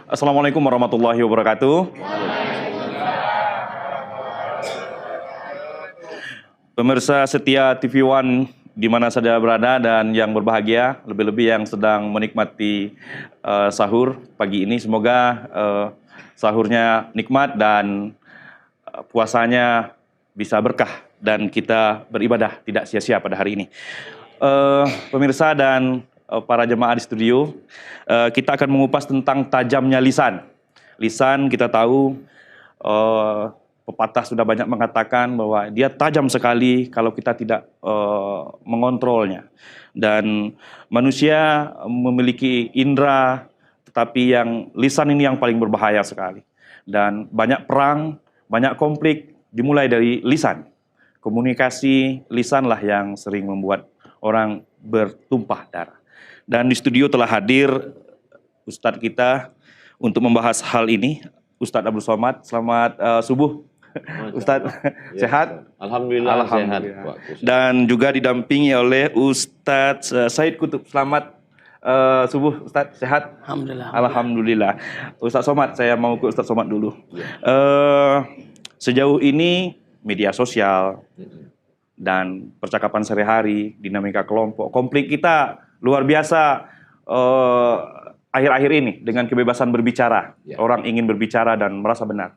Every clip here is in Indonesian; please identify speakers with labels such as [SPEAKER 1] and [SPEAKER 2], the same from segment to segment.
[SPEAKER 1] Assalamualaikum warahmatullahi wabarakatuh. Pemirsa setia TV One di mana saja berada dan yang berbahagia, lebih-lebih yang sedang menikmati sahur pagi ini. Semoga sahurnya nikmat dan puasanya bisa berkah dan kita beribadah tidak sia-sia pada hari ini. Pemirsa dan para jemaah di studio, kita akan mengupas tentang tajamnya lisan. Lisan kita tahu pepatah sudah banyak mengatakan bahwa dia tajam sekali kalau kita tidak mengontrolnya. Dan manusia memiliki indera, tetapi yang lisan ini yang paling berbahaya sekali. Dan banyak perang, banyak konflik dimulai dari lisan. Komunikasi lisanlah yang sering membuat orang bertumpah darah. Dan di studio telah hadir Ustadz kita untuk membahas hal ini, Ustadz Abdul Somad. Selamat subuh. Ustadz, sehat?
[SPEAKER 2] Alhamdulillah, sehat.
[SPEAKER 1] Dan juga didampingi oleh Ustadz Said Kutub. Selamat subuh, Ustadz, sehat?
[SPEAKER 3] Alhamdulillah.
[SPEAKER 1] Alhamdulillah. Ustadz Somad, saya mau ke Ustadz Somad dulu. Sejauh ini media sosial dan percakapan sehari-hari, dinamika kelompok, konflik kita luar biasa akhir-akhir ini dengan kebebasan berbicara. Orang ingin berbicara dan merasa benar.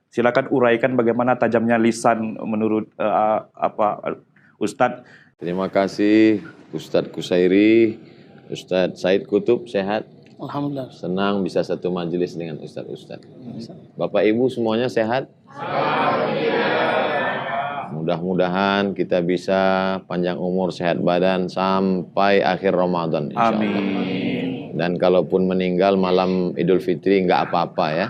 [SPEAKER 1] Silakan uraikan bagaimana tajamnya lisan menurut Ustadz.
[SPEAKER 2] Terima kasih Ustadz Kusairi, Ustadz Said Kutub, sehat?
[SPEAKER 3] Alhamdulillah.
[SPEAKER 2] Senang bisa satu majelis dengan Ustadz-Ustadz. Bapak Ibu semuanya sehat? Mudah-mudahan kita bisa panjang umur, sehat badan sampai akhir Ramadan.
[SPEAKER 1] Amin.
[SPEAKER 2] Dan kalaupun meninggal malam Idul Fitri nggak apa-apa ya.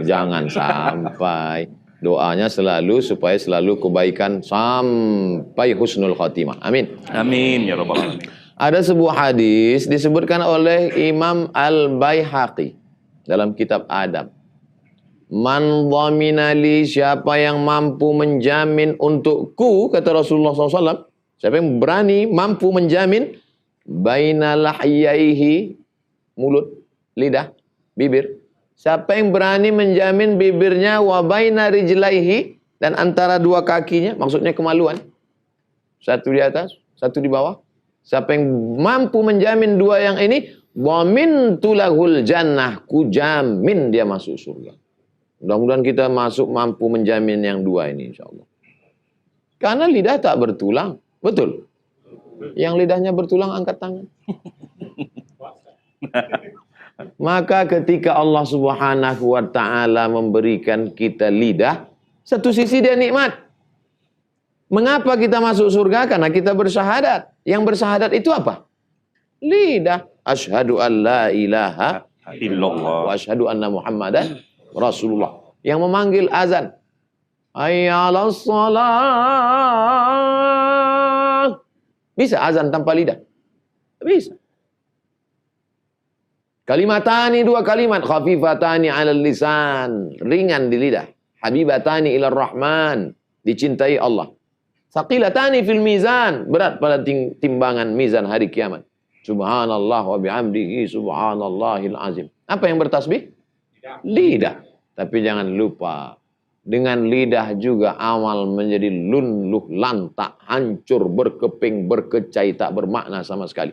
[SPEAKER 2] Jangan sampai. Doanya selalu supaya selalu kebaikan sampai husnul khotimah. Amin.
[SPEAKER 1] Amin ya rabbal alamin.
[SPEAKER 2] Ada sebuah hadis disebutkan oleh Imam Al-Baihaqi dalam kitab Adab. Man dhamina li, siapa yang mampu menjamin untukku, kata Rasulullah SAW. Siapa yang berani mampu menjamin baina lahyaihi, mulut, lidah, bibir. Siapa yang berani menjamin bibirnya wa baina rijlaihi, dan antara dua kakinya, maksudnya kemaluan. Satu di atas, satu di bawah. Siapa yang mampu menjamin dua yang ini, dhamintu lahul jannah, ku jamin dia masuk surga. Mudah-mudahan kita mampu menjamin yang dua ini insyaallah. Karena lidah tak bertulang, betul? Yang lidahnya bertulang angkat tangan. Maka ketika Allah Subhanahu wa ta'ala memberikan kita lidah, satu sisi dia nikmat. Mengapa kita masuk surga? Karena kita bersyahadat. Yang bersyahadat itu apa? Lidah. Asyhadu an la ilaha illallah wa asyhadu anna Muhammadan Rasulullah. Yang memanggil azan. Hayya 'alas shalah. Bisa azan tanpa lidah? Bisa. Kalimatani, dua kalimat, khafifatani 'alal lisan, ringan di lidah. Habibatani ilar rahman, dicintai Allah. Saqilatani fil mizan, berat pada timbangan mizan hari kiamat. Subhanallah wa bihamdihi subhanallahil azim. Apa yang bertasbih? Lidah. Tapi jangan lupa, dengan lidah juga amal menjadi lunluh, lantak, hancur, berkeping, berkecai, tak bermakna sama sekali.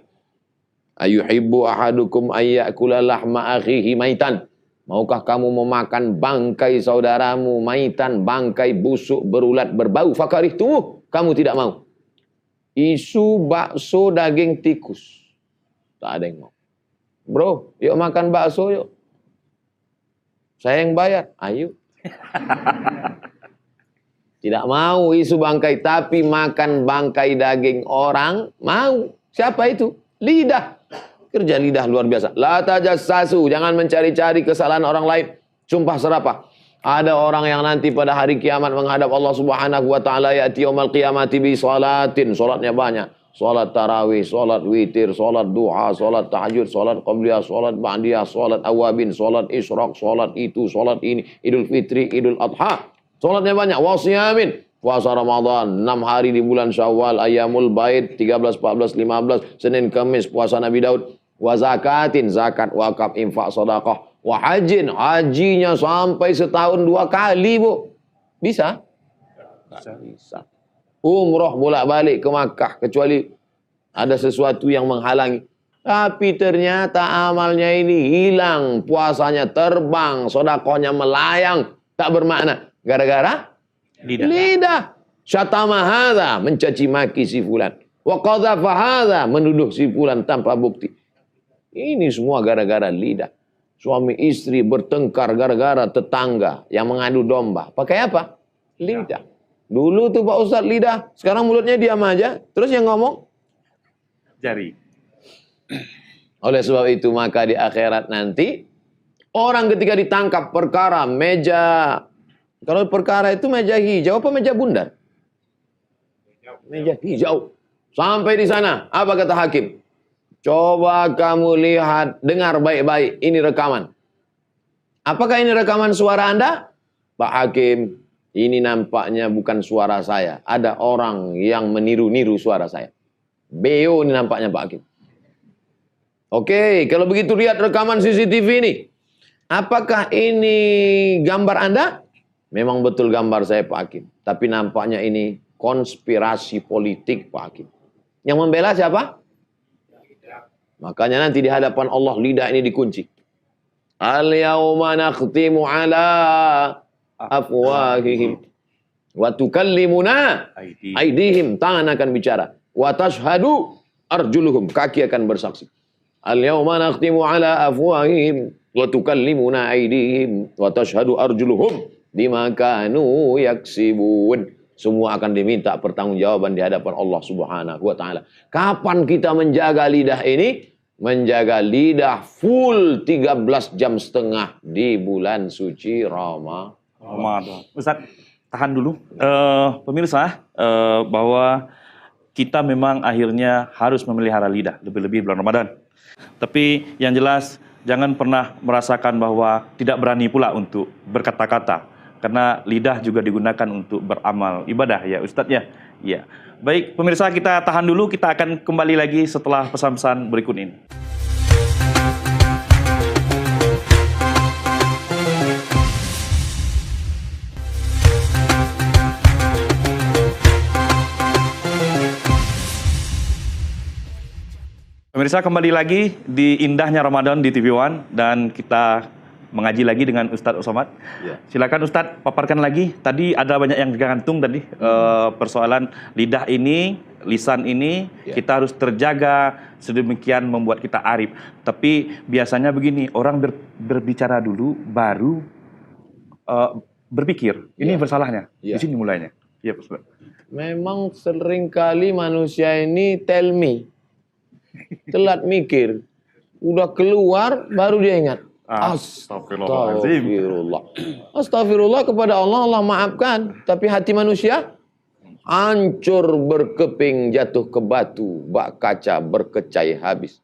[SPEAKER 2] Ayuhibbu ahadukum ayyakula lahma akhihi maitan. Maukah kamu memakan bangkai saudaramu maitan, bangkai busuk, berulat, berbau? Fakarihtumu, kamu tidak mau. Isu bakso daging tikus, tak ada yang mau. Bro, yuk makan bakso yuk. Saya yang bayar, ayo. Tidak mau isu bangkai, tapi makan bangkai daging orang, mau. Siapa itu? Lidah. Kerja lidah luar biasa. La tajassasu, jangan mencari-cari kesalahan orang lain. Sumpah serapah. Ada orang yang nanti pada hari kiamat menghadap Allah Subhanahu wa taala, ya'ti yaumil qiyamati bi salatin, salatnya banyak. Salat tarawih, salat witir, salat duha, salat tahajud, salat qabliyah, salat ba'diyah, salat awabin, salat isyraq, salat itu, salat ini, Idul Fitri, Idul Adha. Salatnya banyak. Wasiyamin, puasa Ramadan 6 hari di bulan Syawal, Ayyamul Bait 13, 14, 15, Senin Kamis puasa Nabi Daud. wa zakatin, zakat, wakaf, infak, sedekah, wa hajin, hajinya sampai setahun 2 kali, Bu. Bisa? Bisa. Umroh bolak-balik ke Makkah kecuali ada sesuatu yang menghalangi. Tapi ternyata amalnya ini hilang, puasanya terbang, sedekahnya melayang, tak bermakna. Gara-gara lidah. Syatama hadza, mencaci maki si fulan. Wa qadhafa hadza, menuduh si fulan tanpa bukti. Ini semua gara-gara lidah. Suami istri bertengkar gara-gara tetangga yang mengadu domba. Pakai apa? Lidah. Dulu tuh Pak Ustadz lidah, sekarang mulutnya diam aja. Terus yang ngomong?
[SPEAKER 1] Jari.
[SPEAKER 2] Oleh sebab itu maka di akhirat nanti orang ketika ditangkap perkara meja, kalau perkara itu meja hijau apa meja bundar? Meja hijau. Sampai di sana, apa kata hakim? Coba kamu lihat, dengar baik-baik, ini rekaman. Apakah ini rekaman suara Anda? Pak Hakim, ini nampaknya bukan suara saya. Ada orang yang meniru-niru suara saya. Beo ini nampaknya Pak Hakim. Oke, kalau begitu lihat rekaman CCTV ini. Apakah ini gambar Anda? Memang betul gambar saya Pak Hakim. Tapi nampaknya ini konspirasi politik Pak Hakim. Yang membela siapa? Makanya nanti di hadapan Allah lidah ini dikunci. Al-yawma nakhtimu ala afwahihim wa tukallimuna aydihim, tangan akan bicara. Wa tashhadu arjuluhum, kaki akan bersaksi. Al-yawma nakhtimu ala afwahihim wa tukallimuna aydihim wa tashhadu arjuluhum bima kanu yaksibun. Semua akan diminta pertanggungjawaban di hadapan Allah Subhanahu wa taala. Kapan kita menjaga lidah ini? Menjaga lidah full 13 jam setengah di bulan suci Ramadan.
[SPEAKER 1] Ustaz, tahan dulu. Pemirsa, bahwa kita memang akhirnya harus memelihara lidah, lebih-lebih bulan Ramadan. Tapi yang jelas, jangan pernah merasakan bahwa tidak berani pula untuk berkata-kata. Karena lidah juga digunakan untuk beramal ibadah, ya Ustadz ya. Ya. Baik, pemirsa, kita tahan dulu. Kita akan kembali lagi setelah pesan-pesan berikut ini. Pemirsa, kembali lagi di indahnya Ramadan di TV One dan kita mengaji lagi dengan Ustadz Somad. Ya. Silakan Ustadz, paparkan lagi. Tadi ada banyak yang tergantung tadi persoalan lidah ini, lisan ini, kita harus terjaga sedemikian membuat kita arif. Tapi biasanya begini, orang berbicara dulu baru berpikir. Ini bersalahnya. Di sini mulainya. Iya, Ustadz.
[SPEAKER 2] Memang seringkali manusia ini tell me. Telat mikir. Udah keluar baru dia ingat. Astagfirullah. Astagfirullah kepada Allah, Allah maafkan. Tapi hati manusia hancur berkeping, jatuh ke batu, bak kaca berkecai habis.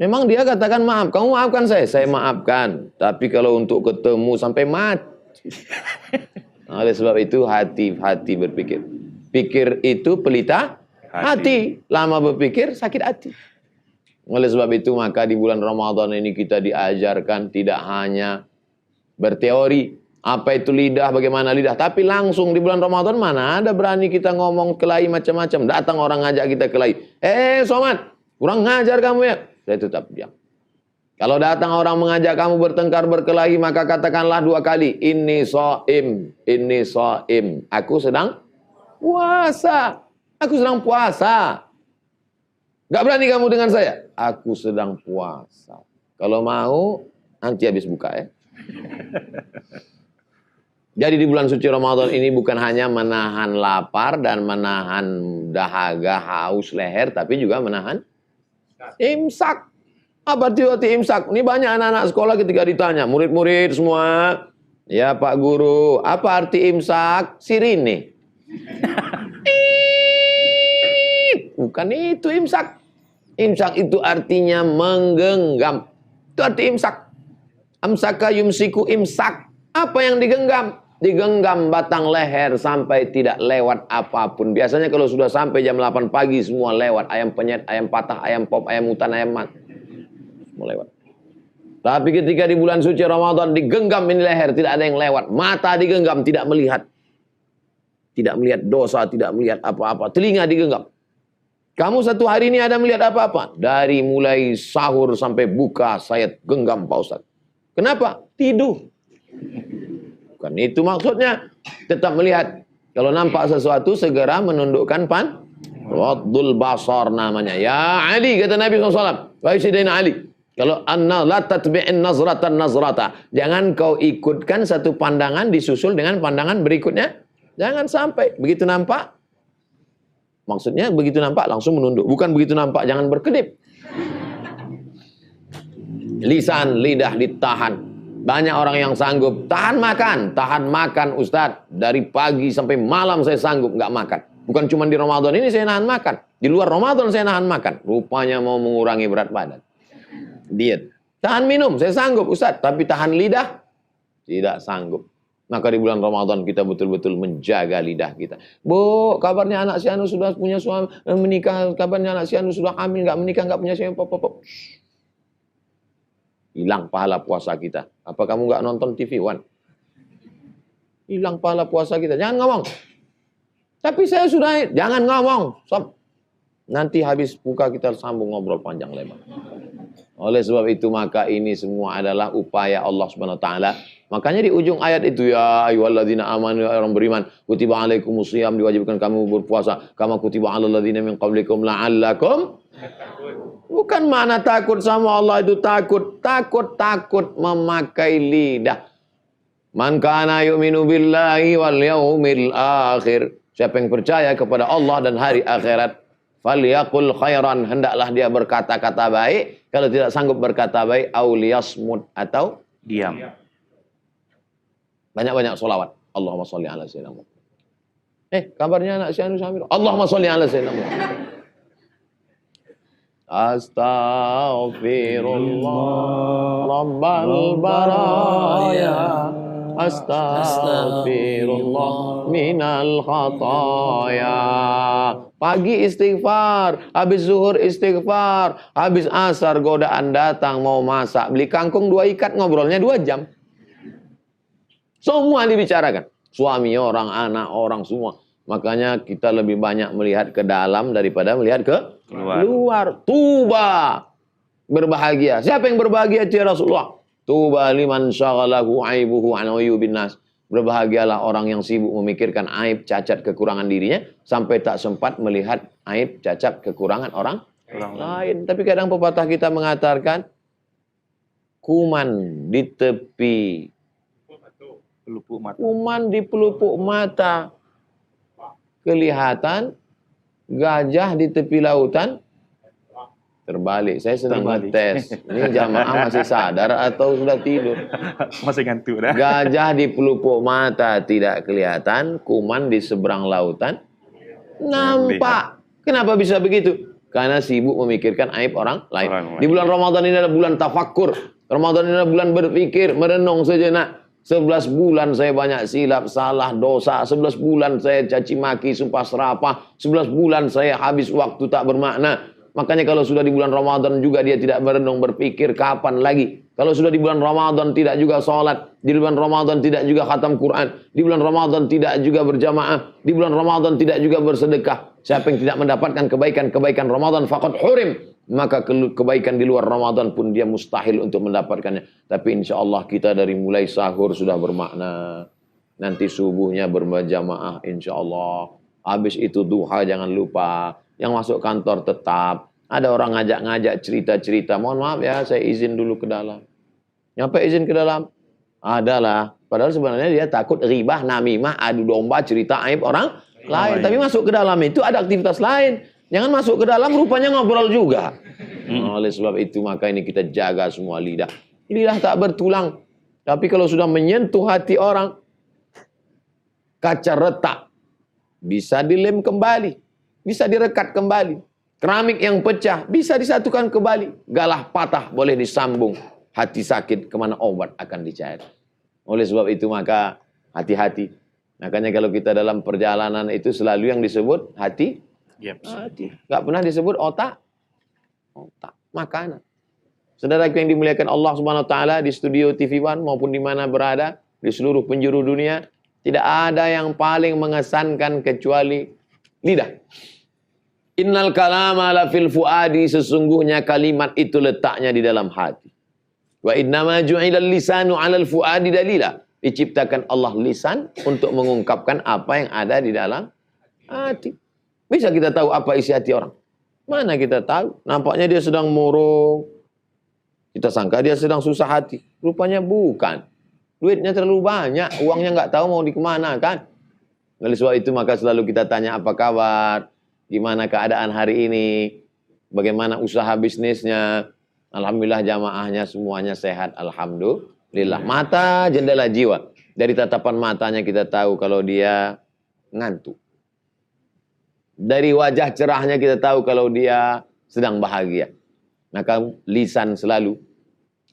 [SPEAKER 2] Memang dia katakan maaf, kamu maafkan saya maafkan. Tapi kalau untuk ketemu sampai mati. Oleh sebab itu hati-hati berpikir. Pikir itu pelita hati. Lama berpikir sakit hati. Oleh sebab itu maka di bulan Ramadan ini kita diajarkan tidak hanya berteori apa itu lidah, bagaimana lidah, tapi langsung di bulan Ramadan mana ada berani kita ngomong kelahi macam-macam. Datang orang ngajak kita kelahi. Somad, kurang ngajar kamu ya. Saya tetap diam. Kalau datang orang mengajak kamu bertengkar berkelahi, maka katakanlah 2 kali, ini shaim. Aku sedang puasa. Aku sedang puasa. Gak berani kamu dengan saya? Aku sedang puasa. Kalau mau, nanti habis buka ya. Jadi di bulan suci Ramadan ini bukan hanya menahan lapar dan menahan dahaga, haus, leher, tapi juga menahan imsak. Apa arti imsak? Ini banyak anak-anak sekolah ketika ditanya, murid-murid semua, ya Pak Guru, apa arti imsak? Sirine. Bukan itu imsak. Imsak itu artinya menggenggam. Itu arti imsak. Amsaka yumsiku imsak. Apa yang digenggam? Digenggam batang leher sampai tidak lewat apapun. Biasanya kalau sudah sampai jam 8 pagi semua lewat. Ayam penyet, ayam patah, ayam pop, ayam hutan, ayam mat. mau lewat. Tapi ketika di bulan suci Ramadan digenggam ini leher, tidak ada yang lewat. Mata digenggam, tidak melihat. Tidak melihat dosa, tidak melihat apa-apa. Telinga digenggam. Kamu satu hari ini ada melihat apa-apa? Dari mulai sahur sampai buka, saya genggam Pak Ustaz. Kenapa? Tidur. Bukan itu maksudnya. Tetap melihat. Kalau nampak sesuatu, segera menundukkan Waddul basar namanya. Ya Ali, kata Nabi SAW. Wahai Sayyidina Ali. Kalau la tatbi'in nazratan nazrata. Jangan kau ikutkan satu pandangan disusul dengan pandangan berikutnya. Jangan sampai. Begitu nampak. Maksudnya begitu nampak langsung menunduk. Bukan begitu nampak jangan berkedip. Lisan, lidah ditahan. Banyak orang yang sanggup tahan makan Ustadz. Dari pagi sampai malam saya sanggup nggak makan. Bukan cuma di Ramadan ini saya nahan makan. Di luar Ramadan saya nahan makan. Rupanya mau mengurangi berat badan. Diet. Tahan minum saya sanggup Ustadz. Tapi tahan lidah tidak sanggup. Maka di bulan Ramadan kita betul-betul menjaga lidah kita. Bu, kabarnya anak si Anu sudah punya suami menikah. Kabarnya anak si Anu sudah hamil, nggak menikah, nggak punya suami. Hilang pahala puasa kita. Apa kamu nggak nonton TV One? Hilang pahala puasa kita. Jangan ngomong. Tapi saya sudah, jangan ngomong. Sob. Nanti habis buka kita sambung ngobrol panjang lebar. Oleh sebab itu maka ini semua adalah upaya Allah Subhanahu wa taala. Makanya di ujung ayat itu ya ayyuhalladzina amanu orang beriman kutiba alaikumusiyam diwajibkan kamu berpuasa kama kutiba alal ladzina min qablikum la'allakum. Bukan mana takut sama Allah itu takut memakai lidah. Man kana yu'minu billahi wal yaumil akhir. Siapa yang percaya kepada Allah dan hari akhirat, falyaqul khairan, hendaklah dia berkata-kata baik. Kalau tidak sanggup berkata baik, auliyasmud, atau
[SPEAKER 1] diam.
[SPEAKER 2] Banyak-banyak sholawat. Allahumma sholli ala sayyidina Muhammad. Kabarnya anak si Anu Samir. Allahumma sholli ala sayyidina Muhammad. Astaghfirullah Rabbal baraya. Astaghfirullah minal khataya. Pagi istighfar, habis zuhur istighfar, habis asar godaan datang mau masak, beli kangkung 2 ikat, ngobrolnya 2 jam. Semua dibicarakan. Suami orang, anak orang, semua. Makanya kita lebih banyak melihat ke dalam daripada melihat ke luar. Tuba. Berbahagia. Siapa yang berbahagia ya Rasulullah? Tuba liman syaghalahu aibuhu an uyubin nas. Berbahagialah orang yang sibuk memikirkan aib, cacat, kekurangan dirinya sampai tak sempat melihat aib, cacat, kekurangan orang lain. Tapi kadang pepatah kita mengatakan kuman di tepi
[SPEAKER 1] Pelupuk mata.
[SPEAKER 2] kuman di pelupuk mata kelihatan, gajah di tepi lautan terbalik. Saya sedang ngetes. Ini jamaah masih sadar atau sudah tidur?
[SPEAKER 1] Masih ngantuk dah.
[SPEAKER 2] Gajah di pelupuk mata tidak kelihatan, kuman di seberang lautan nampak. Kenapa bisa begitu? Karena sibuk memikirkan aib orang lain. Di bulan Ramadan ini adalah bulan tafakkur. Ramadan ini adalah bulan berpikir, merenung sejenak. 11 bulan saya banyak silap, salah, dosa. 11 bulan saya caci maki, sumpah serapah. 11 bulan saya habis waktu tak bermakna. Makanya kalau sudah di bulan Ramadan juga dia tidak merenung, berpikir kapan lagi. Kalau sudah di bulan Ramadan tidak juga sholat. Di bulan Ramadan tidak juga khatam Quran. Di bulan Ramadan tidak juga berjamaah. Di bulan Ramadan tidak juga bersedekah. Siapa yang tidak mendapatkan kebaikan Ramadan faqad hurim. Maka kebaikan di luar Ramadan pun dia mustahil untuk mendapatkannya. Tapi insya Allah kita dari mulai sahur sudah bermakna. Nanti subuhnya berjamaah insya Allah. Habis itu duha jangan lupa. Yang masuk kantor tetap. Ada orang ngajak-ngajak cerita-cerita. Mohon maaf ya, saya izin dulu ke dalam. Nyampe izin ke dalam? Adalah. Padahal sebenarnya dia takut ribah, namimah, adu domba, cerita aib orang lain. Tapi masuk ke dalam itu ada aktivitas lain. Jangan masuk ke dalam rupanya ngobrol juga. Oleh sebab itu maka ini kita jaga semua lidah. Lidah tak bertulang. Tapi kalau sudah menyentuh hati orang, kaca retak. Bisa dilem kembali. Bisa direkat kembali. Keramik yang pecah bisa disatukan kembali. Galah patah boleh disambung. Hati sakit kemana obat akan dicari. Oleh sebab itu maka hati-hati. Makanya kalau kita dalam perjalanan itu selalu yang disebut hati.
[SPEAKER 1] Yep.
[SPEAKER 2] Hati. Gak pernah disebut otak. Otak. Makanan. Saudaraku yang dimuliakan Allah Subhanahu wa taala, di studio TV One maupun di mana berada di seluruh penjuru dunia, tidak ada yang paling mengesankan kecuali lidah. Innal kalama la fil fuadi, sesungguhnya kalimat itu letaknya di dalam hati. Wa innama ju'ilal lisanu 'alal fuadi dalila. Diciptakan Allah lisan untuk mengungkapkan apa yang ada di dalam hati. Bisa kita tahu apa isi hati orang? Mana kita tahu? Nampaknya dia sedang murung. Kita sangka dia sedang susah hati. Rupanya bukan. Duitnya terlalu banyak, uangnya nggak tahu mau dikemanakan. Oleh sebab itu maka selalu kita tanya apa kabar, gimana keadaan hari ini, bagaimana usaha bisnisnya. Alhamdulillah jamaahnya semuanya sehat, alhamdulillah. Mata jendela jiwa. Dari tatapan matanya kita tahu kalau dia ngantuk. Dari wajah cerahnya kita tahu kalau dia sedang bahagia. Maka lisan selalu.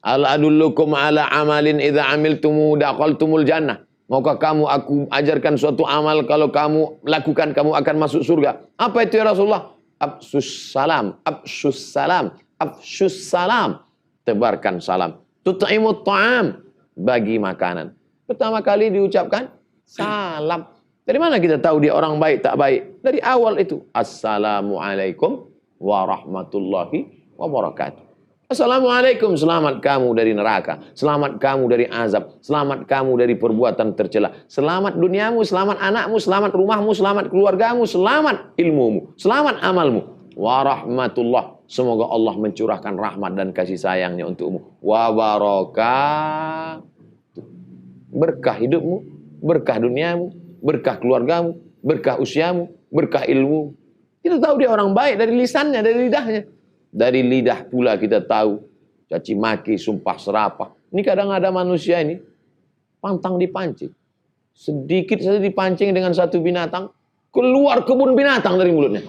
[SPEAKER 2] Al adullukum ala amalin idza amiltumu daqaltumul jannah. Maukah kamu aku ajarkan suatu amal, kalau kamu lakukan kamu akan masuk surga. Apa itu ya Rasulullah? Afsus salam, afsus salam, afsus salam. Tebarkan salam. Tut'imut ta'am, bagi makanan. Pertama kali diucapkan salam. Dari mana kita tahu dia orang baik tak baik? Dari awal itu. Assalamualaikum warahmatullahi wabarakatuh. Assalamualaikum, selamat kamu dari neraka, selamat kamu dari azab, selamat kamu dari perbuatan tercela, selamat duniamu, selamat anakmu, selamat rumahmu, selamat keluargamu, selamat ilmumu, selamat amalmu. Warahmatullah, semoga Allah mencurahkan rahmat dan kasih sayangnya untukmu. Wabarakatuh, berkah hidupmu, berkah duniamu, berkah keluargamu, berkah usiamu, berkah ilmu. Kita tahu dia orang baik dari lisannya, dari lidahnya. Dari lidah pula kita tahu caci maki, sumpah serapah. Ini kadang ada manusia ini pantang dipancing. Sedikit saja dipancing dengan satu binatang, keluar kebun binatang dari mulutnya.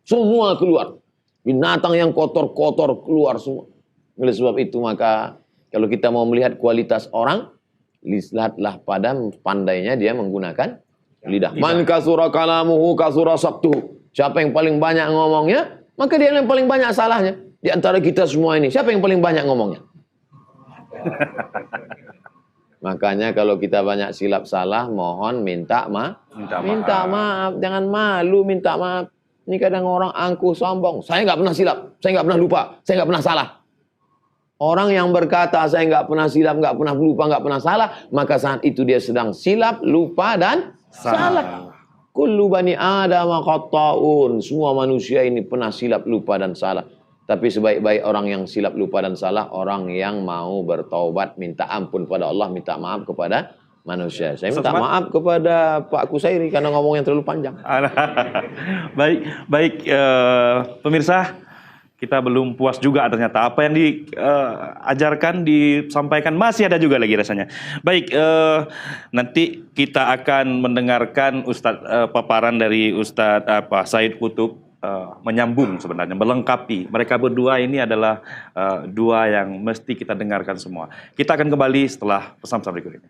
[SPEAKER 2] Semua keluar. Binatang yang kotor-kotor keluar semua. Oleh sebab itu maka kalau kita mau melihat kualitas orang, lihatlah pada pandainya dia menggunakan lidah. Man kasura kalamuhu kasura sabtuhu. Siapa yang paling banyak ngomongnya, maka dia yang paling banyak salahnya. Di antara kita semua ini, siapa yang paling banyak ngomongnya? Makanya kalau kita banyak silap salah, mohon minta maaf. Jangan malu minta maaf. Ini kadang orang angkuh sombong. Saya nggak pernah silap, saya nggak pernah lupa, saya nggak pernah salah. Orang yang berkata saya nggak pernah silap, nggak pernah lupa, nggak pernah salah, maka saat itu dia sedang silap, lupa dan salah. Kullu bani Adam khata'un. Semua manusia ini pernah silap, lupa dan salah. Tapi sebaik-baik orang yang silap, lupa dan salah, orang yang mau bertaubat, minta ampun pada Allah, minta maaf kepada manusia. Saya minta maaf kepada Pak Kusairi karena ngomong yang terlalu panjang.
[SPEAKER 1] Baik, pemirsa, kita belum puas juga ternyata. Apa yang diajarkan, disampaikan masih ada juga lagi rasanya. Baik, nanti kita akan mendengarkan paparan dari Ustadz Said Qutub, menyambung sebenarnya, melengkapi. Mereka berdua ini adalah dua yang mesti kita dengarkan semua. Kita akan kembali setelah pesan-pesan berikut ini.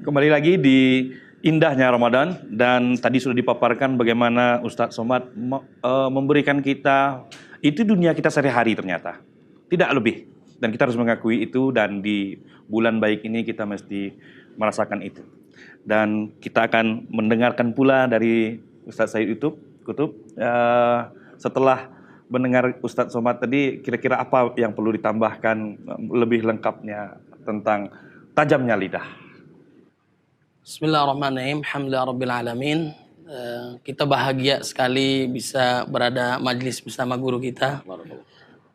[SPEAKER 1] Kembali lagi di indahnya Ramadan, dan tadi sudah dipaparkan bagaimana Ustadz Somad memberikan kita, itu dunia kita sehari-hari ternyata, tidak lebih. Dan kita harus mengakui itu, dan di bulan baik ini kita mesti merasakan itu. Dan kita akan mendengarkan pula dari Ustadz Said Qutub, setelah mendengar Ustadz Somad tadi, kira-kira apa yang perlu ditambahkan lebih lengkapnya tentang tajamnya lidah.
[SPEAKER 3] Bismillahirrahmanirrahim. Alhamdulillahirrabbilalamin. Kita bahagia sekali bisa berada majlis bersama guru kita,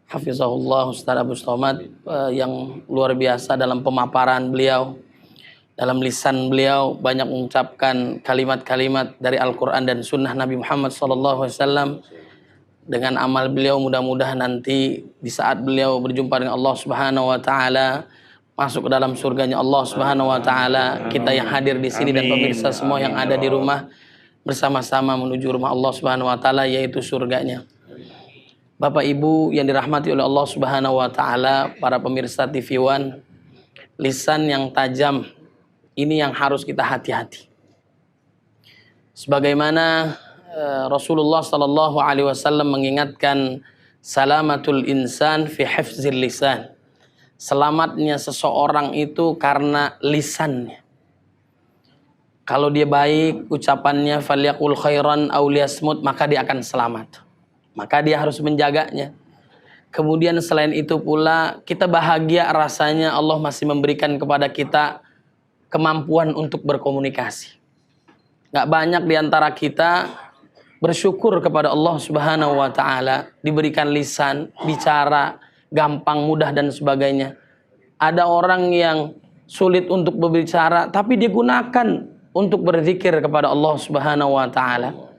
[SPEAKER 3] Hafizahullah Ustaz Abu Somad, yang luar biasa dalam pemaparan beliau. Dalam lisan beliau banyak mengucapkan kalimat-kalimat dari Al-Quran dan Sunnah Nabi Muhammad SAW. Dengan amal beliau mudah-mudahan nanti di saat beliau berjumpa dengan Allah Subhanahu Wa Taala, masuk ke dalam surganya Allah Subhanahu Wa Taala, kita yang hadir di sini dan pemirsa semua yang ada di rumah bersama-sama menuju rumah Allah Subhanahu Wa Taala, yaitu surganya. Bapak Ibu yang dirahmati oleh Allah Subhanahu wa taala, para pemirsa TV One, lisan yang tajam ini yang harus kita hati-hati. Sebagaimana Rasulullah sallallahu alaihi wasallam mengingatkan, salamatul insan fi hifzil lisan. Selamatnya seseorang itu karena lisannya. Kalau dia baik ucapannya, falyaqul khairan aw liyasmut, maka dia akan selamat. Maka dia harus menjaganya. Kemudian selain itu pula, kita bahagia rasanya Allah masih memberikan kepada kita kemampuan untuk berkomunikasi. Gak banyak diantara kita bersyukur kepada Allah Subhanahu wa ta'ala, diberikan lisan, bicara, gampang, mudah dan sebagainya. Ada orang yang sulit untuk berbicara, tapi dia gunakan untuk berzikir kepada Allah Subhanahu wa ta'ala.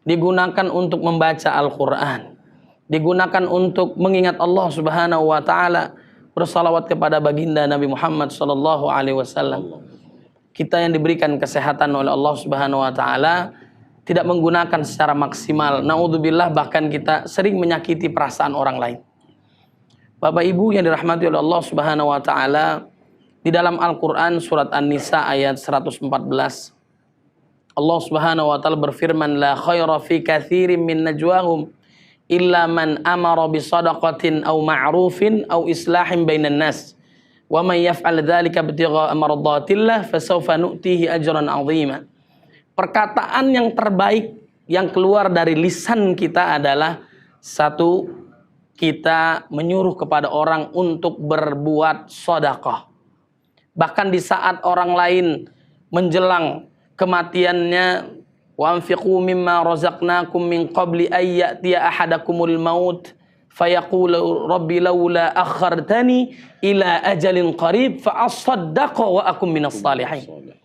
[SPEAKER 3] Digunakan untuk membaca Al-Quran. Digunakan untuk mengingat Allah Subhanahu wa ta'ala. Bersalawat kepada baginda Nabi Muhammad sallallahu alaihi wasallam. Kita yang diberikan kesehatan oleh Allah Subhanahu wa ta'ala tidak menggunakan secara maksimal. Naudzubillah, bahkan kita sering menyakiti perasaan orang lain. Bapak Ibu yang dirahmati oleh Allah Subhanahu wa ta'ala, di dalam Al-Quran surat An-Nisa ayat 114, Allah Subhanahu wa ta'ala berfirman, la khaira fi katsirin min najwahum illa man amara bi shadaqatin aw ma'rufin aw islahin bainan nas wa man yaf'al dzalika ibtigha'a mardatillah fasawfa nu'tihi ajran 'azima. Perkataan yang terbaik yang keluar dari lisan kita adalah, satu, kita menyuruh kepada orang untuk berbuat sedekah. Bahkan di saat orang lain menjelang kematiannya, wa anfiqu mimma razaqnakum min qabli ay ya'tiya ahadakumul maut fayaqulu rabbi laula akhartani ila ajalin qarib fa asaddaqa wa akum minas salihin.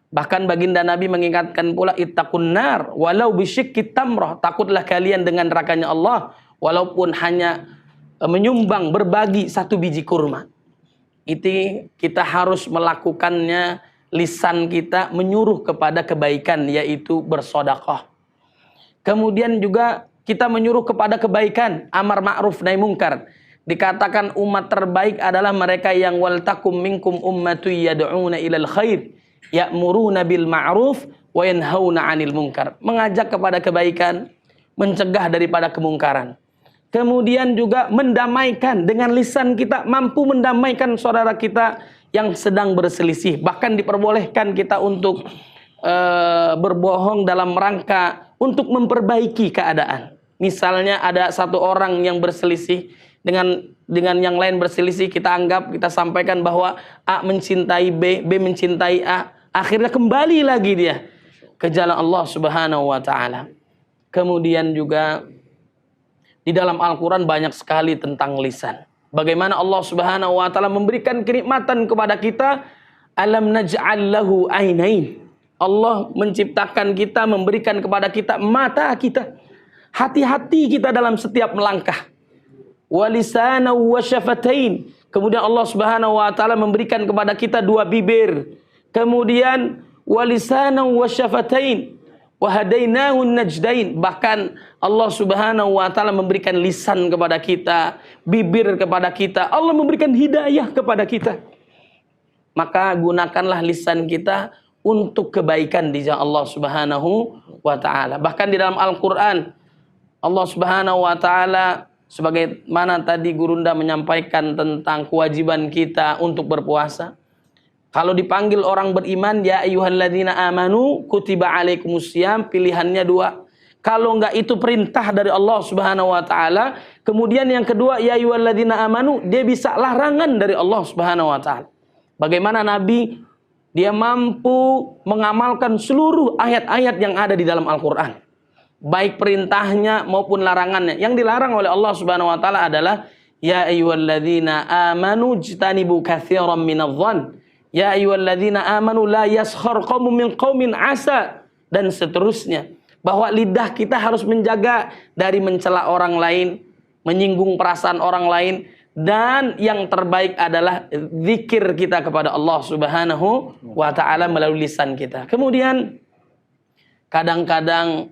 [SPEAKER 3] Bahkan baginda Nabi mengingatkan pula, ittaqun nar walau bisyikki tamrah, takutlah kalian dengan nerakanya Allah walaupun hanya menyumbang, berbagi satu biji kurma. Itu kita harus melakukannya. Lisan kita menyuruh kepada kebaikan, yaitu bersedekah. Kemudian juga kita menyuruh kepada kebaikan, amar ma'ruf nahi mungkar. Dikatakan umat terbaik adalah mereka yang wal takum minkum ummatu yad'una ilal khair ya'muruna bil ma'ruf wa yanhauna 'anil munkar. Mengajak kepada kebaikan, mencegah daripada kemungkaran. Kemudian juga mendamaikan, dengan lisan kita mampu mendamaikan saudara kita yang sedang berselisih. Bahkan diperbolehkan kita untuk berbohong dalam rangka untuk memperbaiki keadaan. Misalnya ada satu orang yang berselisih dengan yang lain berselisih, kita sampaikan bahwa A mencintai B, B mencintai A. Akhirnya kembali lagi dia ke jalan Allah Subhanahu wa ta'ala. Kemudian juga di dalam Al-Quran banyak sekali tentang lisan. Bagaimana Allah Subhanahu wa ta'ala memberikan kenikmatan kepada kita. Alam naj'al lahu ainain. Allah menciptakan kita, memberikan kepada kita mata kita. Hati-hati kita dalam setiap melangkah. Wa lisana wa syafatain. Kemudian Allah Subhanahu wa ta'ala memberikan kepada kita dua bibir. Kemudian wa lisana wa syafatain. Wahadainahu najdain. Bahkan Allah Subhanahu wa ta'ala memberikan lisan kepada kita, bibir kepada kita. Allah memberikan hidayah kepada kita. Maka gunakanlah lisan kita untuk kebaikan di jalan Allah Subhanahu wa ta'ala. Bahkan di dalam Al-Quran, Allah Subhanahu wa ta'ala, sebagaimana tadi Gurunda menyampaikan tentang kewajiban kita untuk berpuasa. Kalau dipanggil orang beriman, ya ayyuhalladzina amanu kutiba alaikumusiyam, pilihannya dua. Kalau enggak itu perintah dari Allah Subhanahu wa ta'ala. Kemudian yang kedua, ya ayyuhalladzina amanu, dia bisa larangan dari Allah Subhanahu wa ta'ala. Bagaimana Nabi, dia mampu mengamalkan seluruh ayat-ayat yang ada di dalam Al-Quran. Baik perintahnya maupun larangannya. Yang dilarang oleh Allah Subhanahu wa ta'ala adalah, ya ayyuhalladzina amanu jtanibu katsiran minadh-dhann. Ya ayyuhalladzina amanu la yaskhar qaumun min qaumin asa, dan seterusnya. Bahwa lidah kita harus menjaga dari mencela orang lain, menyinggung perasaan orang lain, dan yang terbaik adalah zikir kita kepada Allah Subhanahu wa ta'ala melalui lisan kita. Kemudian kadang-kadang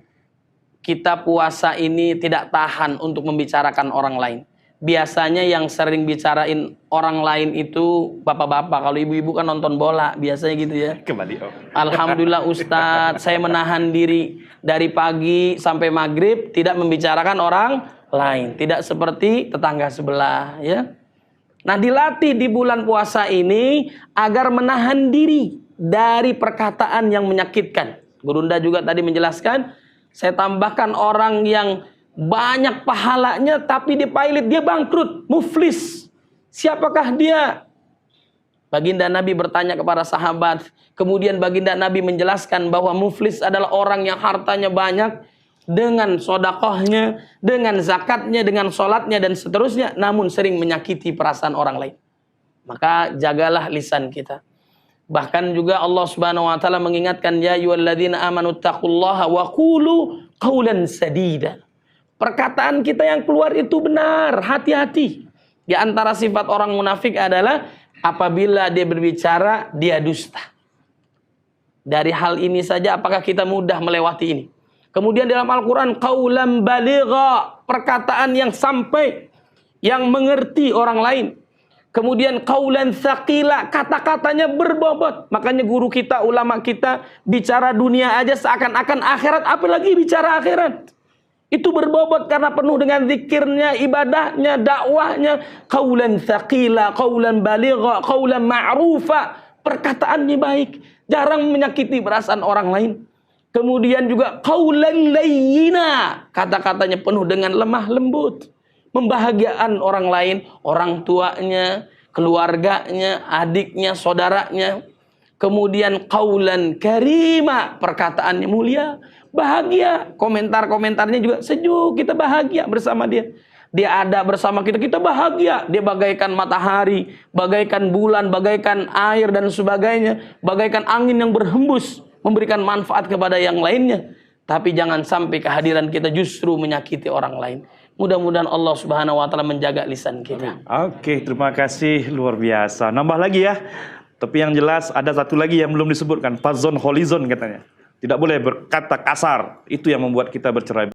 [SPEAKER 3] kita puasa ini tidak tahan untuk membicarakan orang lain. Biasanya yang sering bicarain orang lain itu bapak-bapak. Kalau ibu-ibu kan nonton bola, biasanya gitu ya.
[SPEAKER 1] Kembali.
[SPEAKER 3] Alhamdulillah Ustadz, saya menahan diri dari pagi sampai maghrib tidak membicarakan orang lain. Tidak seperti tetangga sebelah, ya. Nah, dilatih di bulan puasa ini agar menahan diri dari perkataan yang menyakitkan. Gurunda juga tadi menjelaskan, saya tambahkan orang yang banyak pahalanya tapi di pailit dia bangkrut, muflis. Siapakah dia? Baginda Nabi bertanya kepada sahabat. Kemudian baginda Nabi menjelaskan bahwa muflis adalah orang yang hartanya banyak, dengan sodakohnya, dengan zakatnya, dengan sholatnya dan seterusnya, namun sering menyakiti perasaan orang lain. Maka jagalah lisan kita. Bahkan juga Allah Subhanahu wa taala mengingatkan, ya ayyuhalladzina amanu taqullaha wa qulu qaulan sadida. Perkataan kita yang keluar itu benar, hati-hati. Di antara sifat orang munafik adalah apabila dia berbicara, dia dusta. Dari hal ini saja apakah kita mudah melewati ini? Kemudian dalam Al-Quran, qaulan baligha, perkataan yang sampai, yang mengerti orang lain. Kemudian qaulan tsaqila, kata-katanya berbobot. Makanya guru kita, ulama kita bicara dunia aja seakan-akan akhirat, apalagi bicara akhirat. Itu berbobot karena penuh dengan zikirnya, ibadahnya, dakwahnya. Qaulan tsaqila, qaulan baligha, qaulan ma'rufa. Perkataannya baik, jarang menyakiti perasaan orang lain. Kemudian juga qaulan layyina, kata-katanya penuh dengan lemah lembut. Membahagiakan orang lain, orang tuanya, keluarganya, adiknya, saudaranya. Kemudian qaulan karima, perkataannya mulia, bahagia. Komentar-komentarnya juga sejuk, kita bahagia bersama dia. Dia ada bersama kita, kita bahagia. Dia bagaikan matahari, bagaikan bulan, bagaikan air dan sebagainya. Bagaikan angin yang berhembus, memberikan manfaat kepada yang lainnya. Tapi jangan sampai kehadiran kita justru menyakiti orang lain. Mudah-mudahan Allah Subhanahu wa taala menjaga lisan kita.
[SPEAKER 1] Oke, terima kasih, luar biasa. Nambah lagi ya. Tapi yang jelas ada satu lagi yang belum disebutkan, fazon holizon katanya. Tidak boleh berkata kasar. Itu yang membuat kita bercerai.